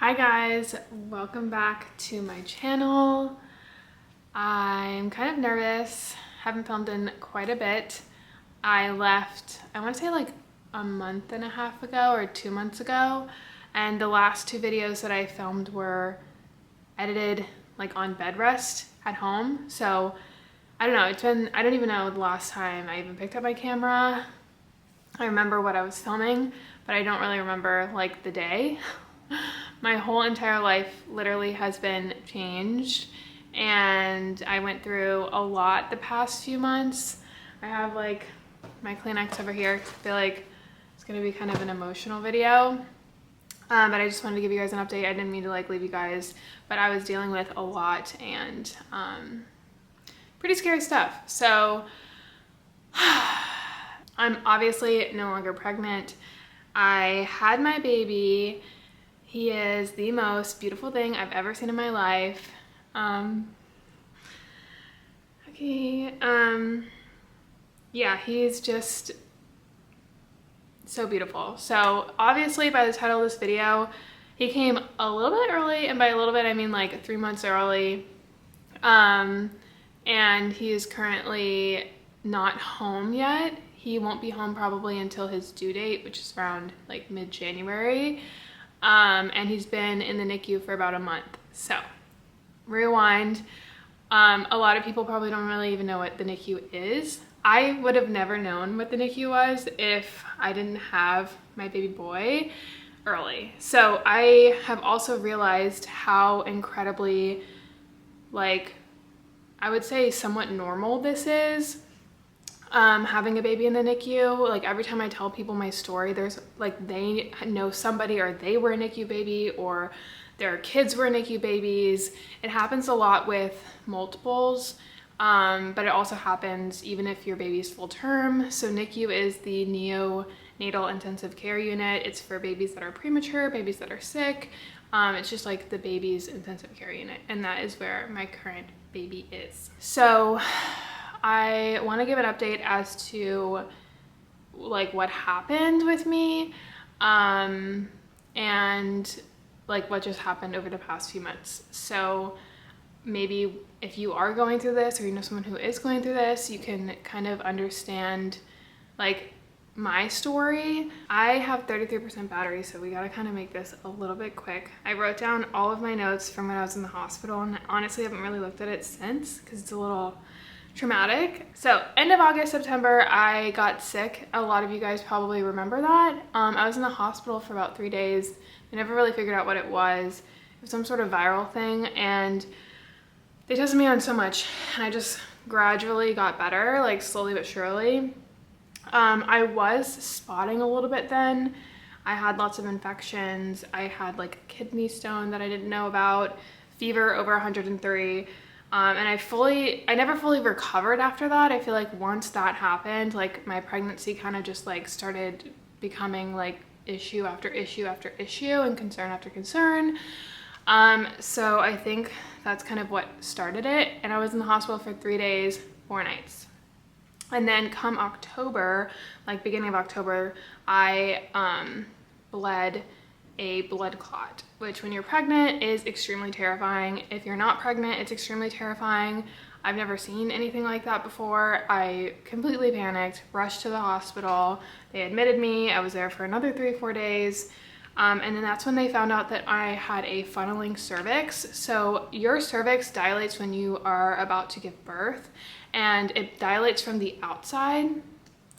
Hi guys, welcome back to my channel. I'm kind of nervous, haven't filmed in quite a bit. I left, I want to say like a month and a half ago or 2 months ago, and the last two videos that I filmed were edited like on bed rest at home. So I don't know, I don't even know the last time I even picked up my camera. I remember what I was filming, but I don't really remember like the day. My whole entire life literally has been changed, and I went through a lot the past few months. I have like my Kleenex over here. I feel like it's gonna be kind of an emotional video, but I just wanted to give you guys an update. I didn't mean to like leave you guys, but I was dealing with a lot and pretty scary stuff. So I'm obviously no longer pregnant. I had my baby. He is the most beautiful thing I've ever seen in my life. Yeah, he's just so beautiful. So obviously by the title of this video, he came a little bit early, and by a little bit, I mean like 3 months early. And he is currently not home yet. He won't be home probably until his due date, which is around like mid-January. And he's been in the NICU for about a month. So rewind. A lot of people probably don't really even know what the NICU is. I would have never known what the NICU was if I didn't have my baby boy early. So I have also realized how incredibly, like, I would say somewhat normal this is. Having a baby in the NICU, like every time I tell people my story, there's like they know somebody, or they were a NICU baby, or their kids were NICU babies. It happens a lot with multiples, but it also happens even if your baby's full term. So NICU is the neonatal intensive care unit. It's for babies that are premature, babies that are sick. It's just like the baby's intensive care unit, and that is where my current baby is. So I want to give an update as to like what happened with me, and like what just happened over the past few months. So maybe if you are going through this, or you know someone who is going through this, you can kind of understand like my story. I have 33% battery, so we gotta kind of make this a little bit quick. I wrote down all of my notes from when I was in the hospital, and honestly I haven't really looked at it since because it's a little traumatic. So end of August, September, I got sick. A lot of you guys probably remember that. I was in the hospital for about 3 days. I never really figured out what it was. It was some sort of viral thing, and they tested me on so much, and I just gradually got better, like slowly but surely. I was spotting a little bit then. I had lots of infections. I had like a kidney stone that I didn't know about, fever over 103. And I never fully recovered after that. I feel like once that happened, like my pregnancy kind of just like started becoming like issue after issue after issue and concern after concern. So I think that's kind of what started it. And I was in the hospital for 3 days, 4 nights. And then come October, like beginning of October, I bled a blood clot, which when you're pregnant is extremely terrifying. If you're not pregnant, it's extremely terrifying. I've never seen anything like that before. I completely panicked, rushed to the hospital. They admitted me. I was there for another 3-4 days. And then that's when they found out that I had a funneling cervix. So your cervix dilates when you are about to give birth, and it dilates from the outside,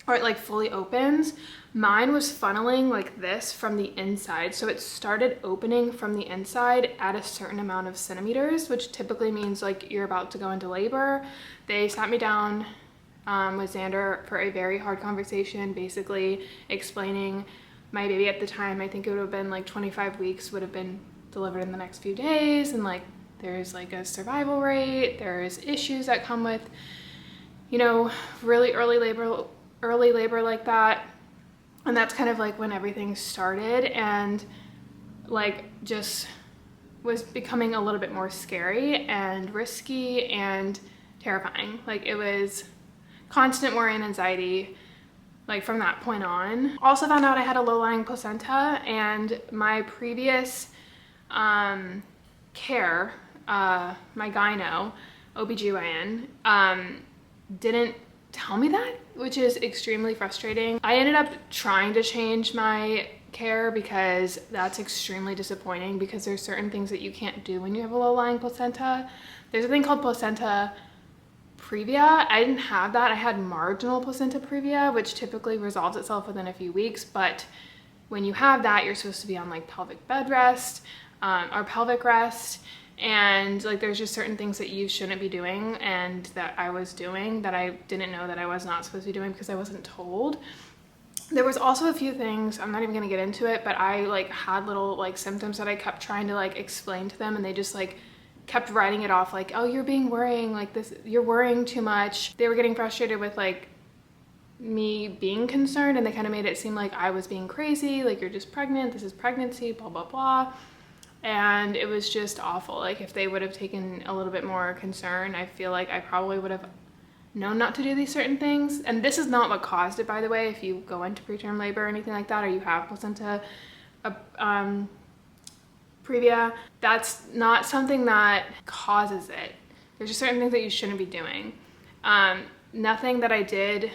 or it like fully opens. Mine was funneling like this from the inside. So it started opening from the inside at a certain amount of centimeters, which typically means like you're about to go into labor. They sat me down with Xander for a very hard conversation, basically explaining my baby at the time, I think it would have been like 25 weeks, would have been delivered in the next few days. And like, there's like a survival rate. There's issues that come with, you know, really early labor like that. And that's kind of like when everything started, and like just was becoming a little bit more scary and risky and terrifying. Like it was constant worry and anxiety like from that point on. Also found out I had a low-lying placenta, and my previous care, my gyno, OBGYN, didn't tell me that, which is extremely frustrating. I ended up trying to change my care because that's extremely disappointing, because there's certain things that you can't do when you have a low-lying placenta. There's a thing called placenta Previa. I didn't have that. I had marginal placenta previa, which typically resolves itself within a few weeks, but when you have that, you're supposed to be on like pelvic bed rest, or pelvic rest, and like there's just certain things that you shouldn't be doing and that I was doing that I didn't know that I was not supposed to be doing because I wasn't told. There was also a few things, I'm not even gonna get into it, but I like had little like symptoms that I kept trying to like explain to them, and they just like kept writing it off like, oh, you're worrying, like this, you're worrying too much. They were getting frustrated with like me being concerned, and they kind of made it seem like I was being crazy, like you're just pregnant, this is pregnancy, blah, blah, blah. And it was just awful. Like if they would have taken a little bit more concern, I feel like I probably would have known not to do these certain things. And this is not what caused it, by the way. If you go into preterm labor or anything like that, or you have placenta previa, that's not something that causes it. There's just certain things that you shouldn't be doing. Nothing that I did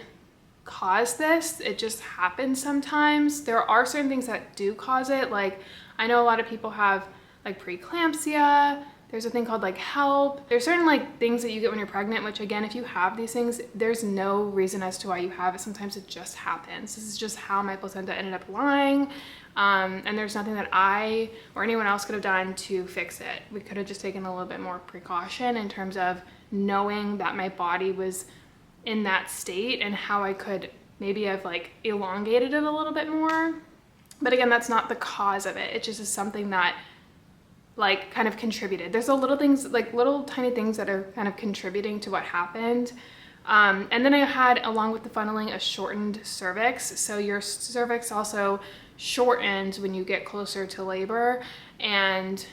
caused this. It just happens sometimes. There are certain things that do cause it. Like I know a lot of people have like preeclampsia. There's a thing called like HELP. There's certain like things that you get when you're pregnant, which again, if you have these things, there's no reason as to why you have it. Sometimes it just happens. This is just how my placenta ended up lying. And there's nothing that I or anyone else could have done to fix it. We could have just taken a little bit more precaution in terms of knowing that my body was in that state and how I could maybe have like elongated it a little bit more. But again, that's not the cause of it. It just is something that like kind of contributed. There's a little things, like little tiny things that are kind of contributing to what happened. And then I had, along with the funneling, a shortened cervix. So your cervix also shortens when you get closer to labor, and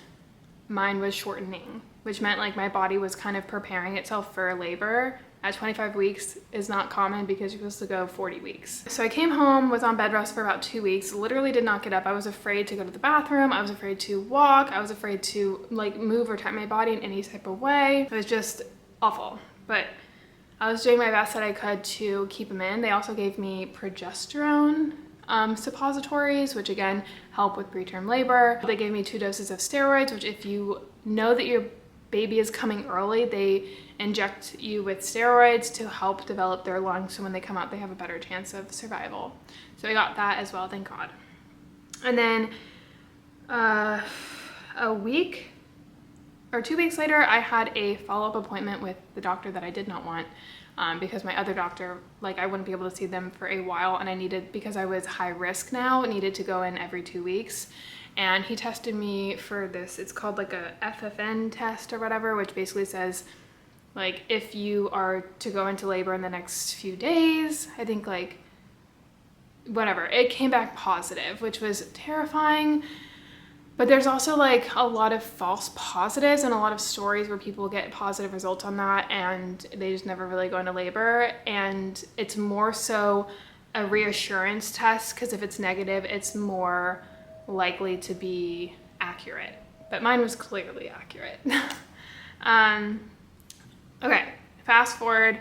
mine was shortening, which meant like my body was kind of preparing itself for labor. At 25 weeks is not common because you're supposed to go 40 weeks. So I came home, was on bed rest for about 2 weeks, literally did not get up. I was afraid to go to the bathroom. I was afraid to walk. I was afraid to like move or tighten my body in any type of way. It was just awful, but I was doing my best that I could to keep them in. They also gave me progesterone suppositories, which again help with preterm labor. They gave me 2 doses of steroids, which if you know that your baby is coming early, they inject you with steroids to help develop their lungs, so when they come out they have a better chance of survival. So I got that as well, thank God. And then a week or 2 weeks later, I had a follow-up appointment with the doctor that I did not want, because my other doctor, like I wouldn't be able to see them for a while, and I needed, because I was high risk now, needed to go in every 2 weeks. And he tested me for this, it's called like a FFN test or whatever, which basically says like if you are to go into labor in the next few days, I think like whatever, it came back positive, which was terrifying. But there's also like a lot of false positives and a lot of stories where people get positive results on that and they just never really go into labor. And it's more so a reassurance test, because if it's negative, it's more likely to be accurate. But mine was clearly accurate. Okay, fast forward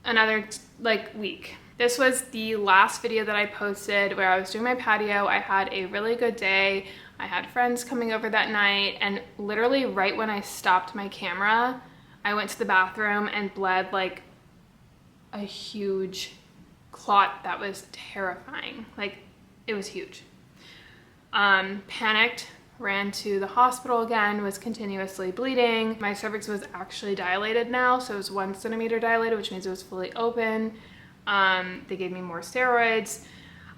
another like week. This was the last video that I posted where I was doing my patio. I had a really good day. I had friends coming over that night, and literally right when I stopped my camera, I went to the bathroom and bled like a huge clot that was terrifying. Like it was huge. Panicked, ran to the hospital again, was continuously bleeding. My cervix was actually dilated now, so it was 1 centimeter dilated, which means it was fully open. They gave me more steroids.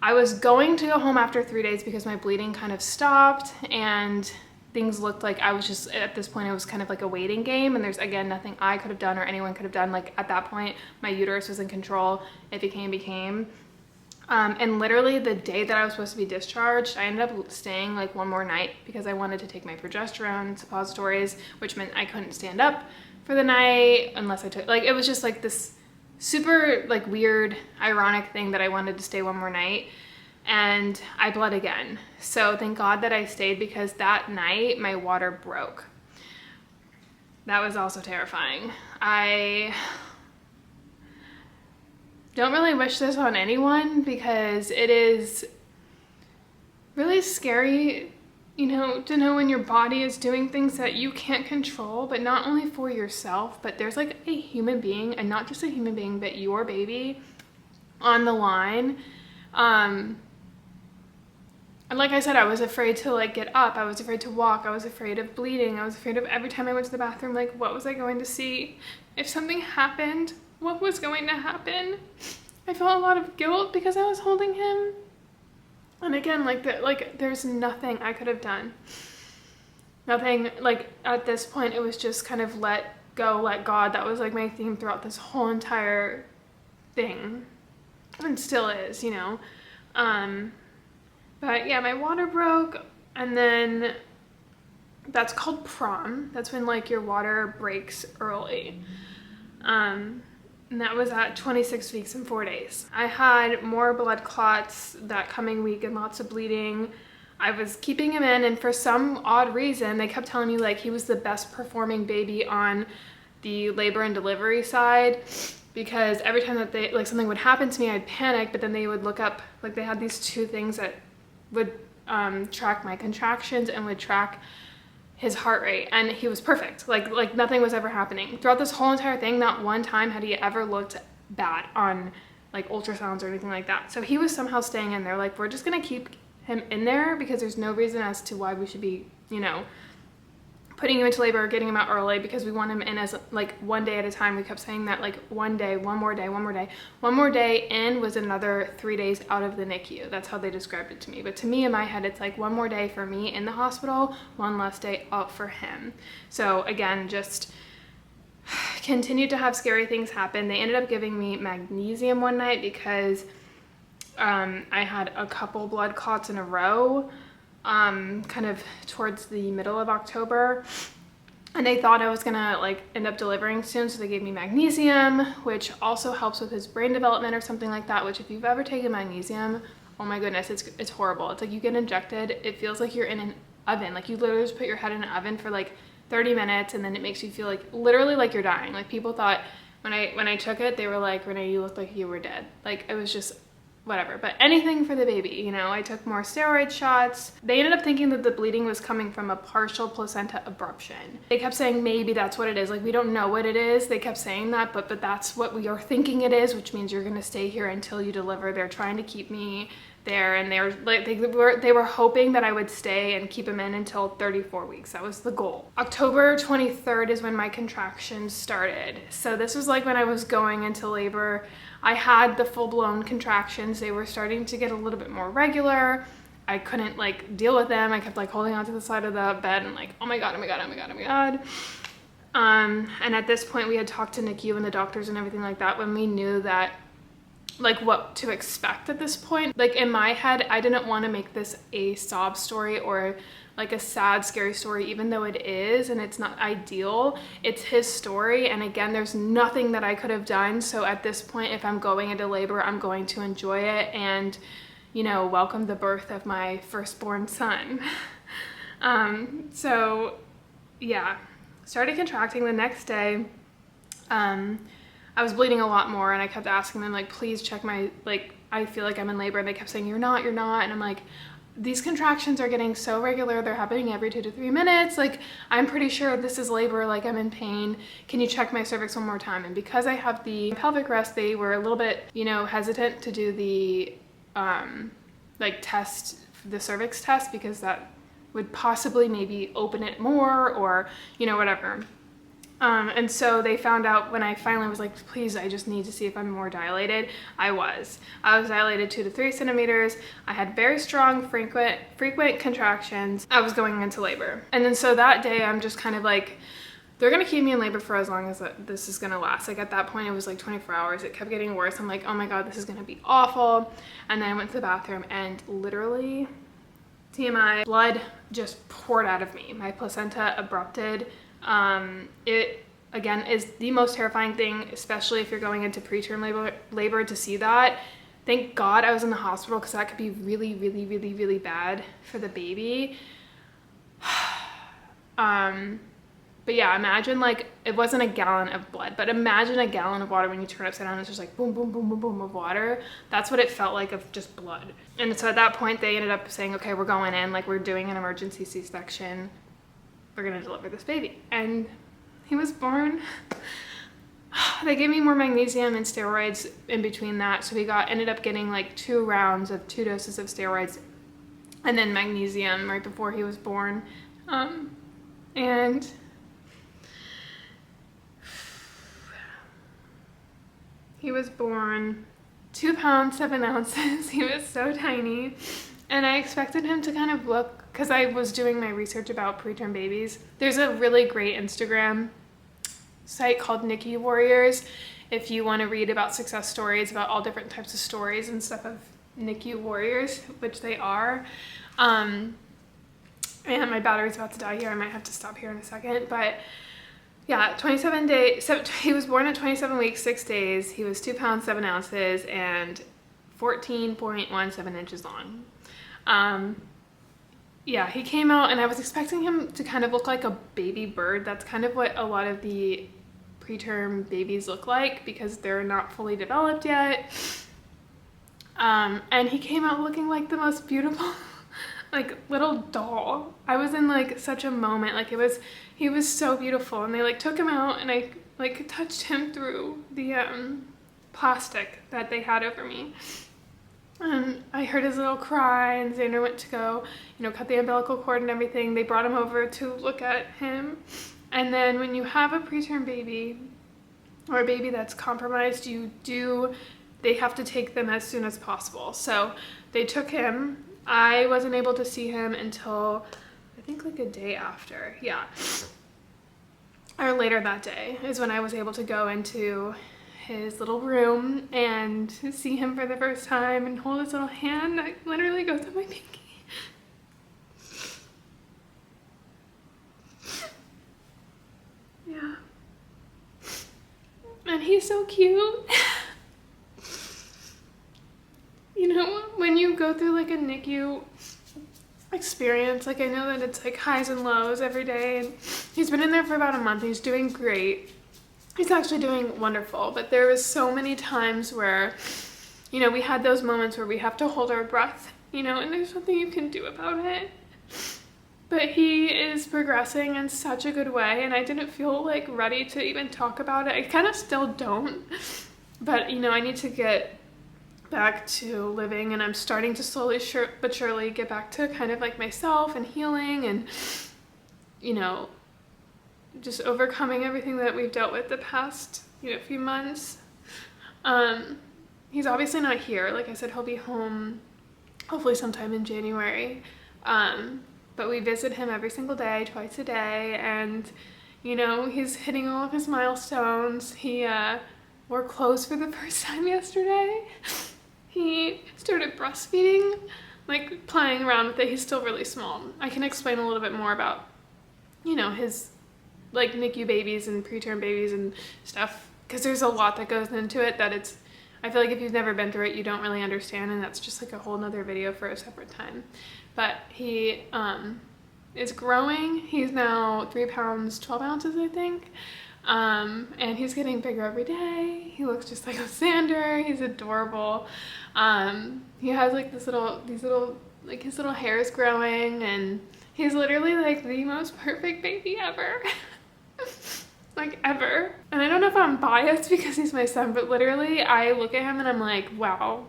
I was going to go home after 3 days because my bleeding kind of stopped and things looked like I was just, at this point, it was kind of like a waiting game, and there's again nothing I could have done or anyone could have done. Like at that point, my uterus was in control. If it became. And literally the day that I was supposed to be discharged, I ended up staying like one more night because I wanted to take my progesterone suppositories, which meant I couldn't stand up for the night unless I took, like, it was just like this super like weird, ironic thing that I wanted to stay one more night. and I bled again. So thank God that I stayed, because that night my water broke. That was also terrifying. I don't really wish this on anyone, because it is really scary, you know, to know when your body is doing things that you can't control, but not only for yourself, but there's like a human being, and not just a human being, but your baby on the line. And like I said, I was afraid to like get up. I was afraid to walk. I was afraid of bleeding. I was afraid of every time I went to the bathroom, like, what was I going to see? If something happened, what was going to happen? I felt a lot of guilt because I was holding him. And again, like there's nothing I could have done. Nothing. Like at this point, it was just kind of let go, let God. That was like my theme throughout this whole entire thing, and still is, you know. But yeah, my water broke, and then that's called PPROM. That's when like your water breaks early. And that was at 26 weeks and 4 days. I had more blood clots that coming week and lots of bleeding. I was keeping him in, and for some odd reason, they kept telling me like he was the best performing baby on the labor and delivery side, because every time that they, like, something would happen to me, I'd panic, but then they would look up, like they had these two things that would track my contractions and would track his heart rate, and he was perfect. Like nothing was ever happening throughout this whole entire thing. Not one time had he ever looked bad on like ultrasounds or anything like that. So he was somehow staying in there. Like, we're just gonna keep him in there because there's no reason as to why we should be, you know, putting him into labor or getting him out early, because we want him in as like 1 day at a time. We kept saying that, like, 1 day, one more day, one more day. 1 more day in was another 3 days out of the NICU. That's how they described it to me. But to me, in my head, it's like 1 more day for me in the hospital, 1 less day out for him. So again, just continued to have scary things happen. They ended up giving me magnesium one night because I had a couple blood clots in a row, kind of towards the middle of October, and they thought I was gonna like end up delivering soon, so they gave me magnesium, which also helps with his brain development or something like that, which if you've ever taken magnesium, oh my goodness, it's horrible. It's like you get injected, it feels like you're in an oven. Like you literally just put your head in an oven for like 30 minutes, and then it makes you feel like literally like you're dying. Like people thought when I took it, they were like, Renee, you look like you were dead. Like it was just whatever, but anything for the baby, you know. I took more steroid shots. They ended up thinking that the bleeding was coming from a partial placenta abruption. They kept saying maybe that's what it is. Like, we don't know what it is. They kept saying that, but that's what we are thinking it is, which means you're gonna stay here until you deliver. They're trying to keep me there, and they were like, they were hoping that I would stay and keep him in until 34 weeks. That was the goal. October 23rd is when my contractions started. So this was like when I was going into labor. I had the full-blown contractions. They were starting to get a little bit more regular. I couldn't like deal with them. I kept like holding onto the side of the bed and like, oh my God, oh my God, oh my God, oh my God. And at this point we had talked to NICU and the doctors and everything like that when we knew that, like, what to expect at this point. Like in my head, I didn't want to make this a sob story or like a sad, scary story, even though it is, and it's not ideal. It's his story, and again, there's nothing that I could have done. So at this point, if I'm going into labor, I'm going to enjoy it and, you know, welcome the birth of my firstborn son. So yeah, started contracting the next day. I was bleeding a lot more, and I kept asking them, like, please check my, like, I feel like I'm in labor, and they kept saying, you're not, and I'm like, these contractions are getting so regular, they're happening every 2 to 3 minutes, like, I'm pretty sure this is labor, like, I'm in pain, can you check my cervix one more time? And because I have the pelvic rest, they were a little bit, you know, hesitant to do the, like, test, the cervix test, because that would possibly maybe open it more, or, you know, whatever. And so they found out when I finally was like, please, I just need to see if I'm more dilated. I was dilated 2 to 3 centimeters. I had very strong, frequent contractions. I was going into labor. And then so that day, I'm just kind of like, they're gonna keep me in labor for as long as this is gonna last. Like at that point, it was like 24 hours. It kept getting worse. I'm like, oh my God, this is gonna be awful. And then I went to the bathroom and literally, TMI, blood just poured out of me. My placenta abrupted. It again is the most terrifying thing, especially if you're going into preterm labor to see that. Thank God I was in the hospital because that could be really, really, really, really bad for the baby. But yeah, imagine like, it wasn't a gallon of blood, but imagine a gallon of water when you turn it upside down, it's just like boom, boom, boom, boom, boom of water. That's what it felt like, of just blood. And so at that point they ended up saying, okay, we're going in, like we're doing an emergency C-section. We're gonna deliver this baby. And he was born. They gave me more magnesium and steroids in between that. So we ended up getting like 2 rounds of 2 doses of steroids and then magnesium right before he was born. And he was born 2 pounds, 7 ounces. He was so tiny. And I expected him to kind of look, because I was doing my research about preterm babies. There's a really great Instagram site called NICU Warriors. If you want to read about success stories, about all different types of stories and stuff of NICU warriors, which they are. And my battery's about to die here. I might have to stop here in a second. But yeah, 27 days. So he was born at 27 weeks, 6 days. He was 2 pounds, 7 ounces and 14.17 inches long. Yeah, he came out and I was expecting him to kind of look like a baby bird. That's kind of what a lot of the preterm babies look like because they're not fully developed yet. And he came out looking like the most beautiful like little doll. I was in like such a moment, like he was so beautiful, and they like took him out and I like touched him through the plastic that they had over me. And I heard his little cry, and Xander went to go, cut the umbilical cord and everything. They brought him over to look at him. And then when you have a preterm baby or a baby that's compromised, they have to take them as soon as possible. So they took him. I wasn't able to see him until I think like a day after. Yeah. Or later that day is when I was able to go into his little room and see him for the first time and hold his little hand that literally goes up my pinky. Yeah. And he's so cute. When you go through like a NICU experience, like I know that it's like highs and lows every day, and he's been in there for about a month. He's doing great. He's actually doing wonderful, but there was so many times where, we had those moments where we have to hold our breath, and there's nothing you can do about it. But he is progressing in such a good way, and I didn't feel like ready to even talk about it. I kind of still don't, but I need to get back to living, and I'm starting to slowly but surely get back to kind of like myself and healing and, just overcoming everything that we've dealt with the past, few months. He's obviously not here. Like I said, he'll be home hopefully sometime in January. But we visit him every single day, twice a day, and, he's hitting all of his milestones. He wore clothes for the first time yesterday. He started breastfeeding, like playing around with it. He's still really small. I can explain a little bit more about, his like NICU babies and preterm babies and stuff, because there's a lot that goes into it that I feel like if you've never been through it, you don't really understand, and that's just like a whole nother video for a separate time. But he is growing. He's now 3 pounds, 12 ounces, I think. And he's getting bigger every day. He looks just like Xander. He's adorable. He has like his little hair is growing, and he's literally like the most perfect baby ever. Like ever. And I don't know if I'm biased because he's my son, but literally I look at him and I'm like, wow,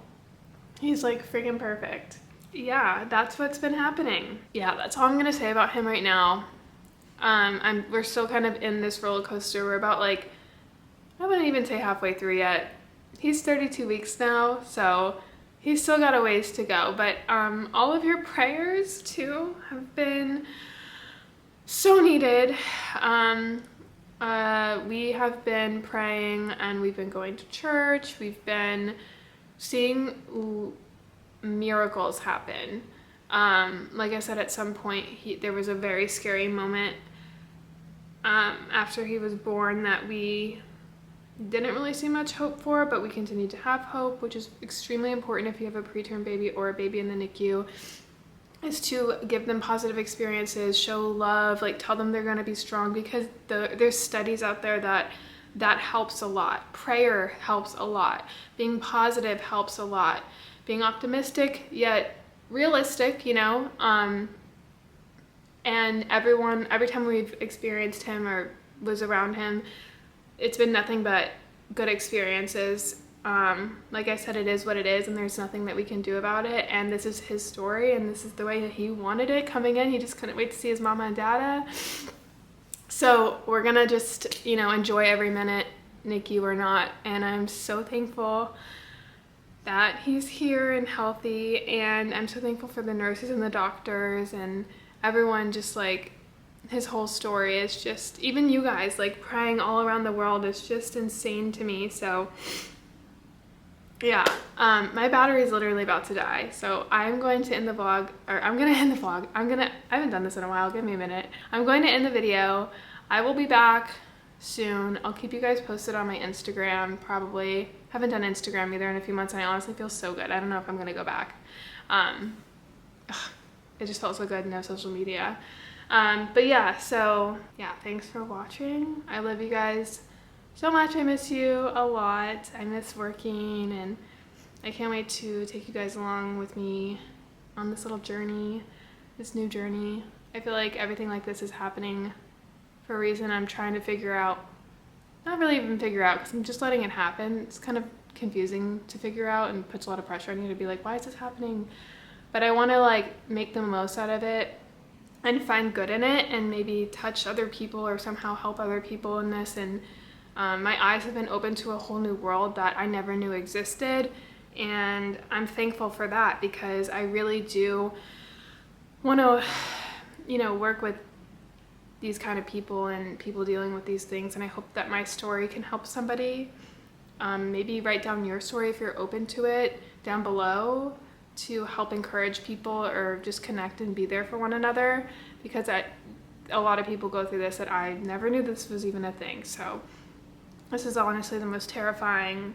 he's like freaking perfect. Yeah, that's what's been happening. Yeah, that's all I'm gonna say about him right now. We're still kind of in this roller coaster. We're about like, I wouldn't even say halfway through yet. He's 32 weeks now, so he's still got a ways to go. But all of your prayers too have been so needed. We have been praying, and we've been going to church. We've been seeing miracles happen. Like I said, at some point there was a very scary moment after he was born that we didn't really see much hope for, but we continue to have hope, which is extremely important if you have a preterm baby or a baby in the NICU, is to give them positive experiences, show love, like tell them they're going to be strong, because there's studies out there that helps a lot. Prayer helps a lot. Being positive helps a lot. Being optimistic yet realistic, you know, and every time we've experienced him or was around him, it's been nothing but good experiences. Like I said, it is what it is, and there's nothing that we can do about it, and this is his story, and this is the way that he wanted it coming in. He just couldn't wait to see his mama and dada. So we're gonna just, you know, enjoy every minute, NICU or not, and I'm so thankful that he's here and healthy, and I'm so thankful for the nurses and the doctors and everyone. Just like, his whole story is just, even you guys like praying all around the world is just insane to me. So yeah, my battery is literally about to die, so I'm going to end the vlog, or I'm gonna end the vlog. I haven't done this in a while, give me a minute. I'm going to end the video. I will be back soon. I'll keep you guys posted on my Instagram, probably. Haven't done Instagram either in a few months, and I honestly feel so good. I don't know if I'm gonna go back. It just felt so good, no social media. But yeah, so yeah, thanks for watching. I love you guys so much. I miss you a lot. I miss working, and I can't wait to take you guys along with me on this little journey, this new journey. I feel like everything like this is happening for a reason. I'm trying to figure out, not really even figure out, because I'm just letting it happen. It's kind of confusing to figure out and puts a lot of pressure on you to be like, why is this happening? But I want to like make the most out of it and find good in it, and maybe touch other people or somehow help other people in this. And my eyes have been opened to a whole new world that I never knew existed, and I'm thankful for that, because I really do want to, you know, work with these kind of people and people dealing with these things, and I hope that my story can help somebody. Maybe write down your story if you're open to it down below, to help encourage people or just connect and be there for one another, because a lot of people go through this that I never knew this was even a thing. So this is honestly the most terrifying,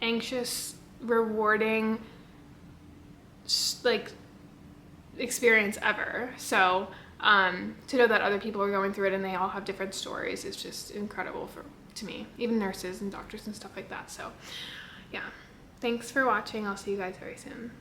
anxious, rewarding like experience ever. So to know that other people are going through it and they all have different stories is just incredible to me, even nurses and doctors and stuff like that. So yeah, thanks for watching. I'll see you guys very soon.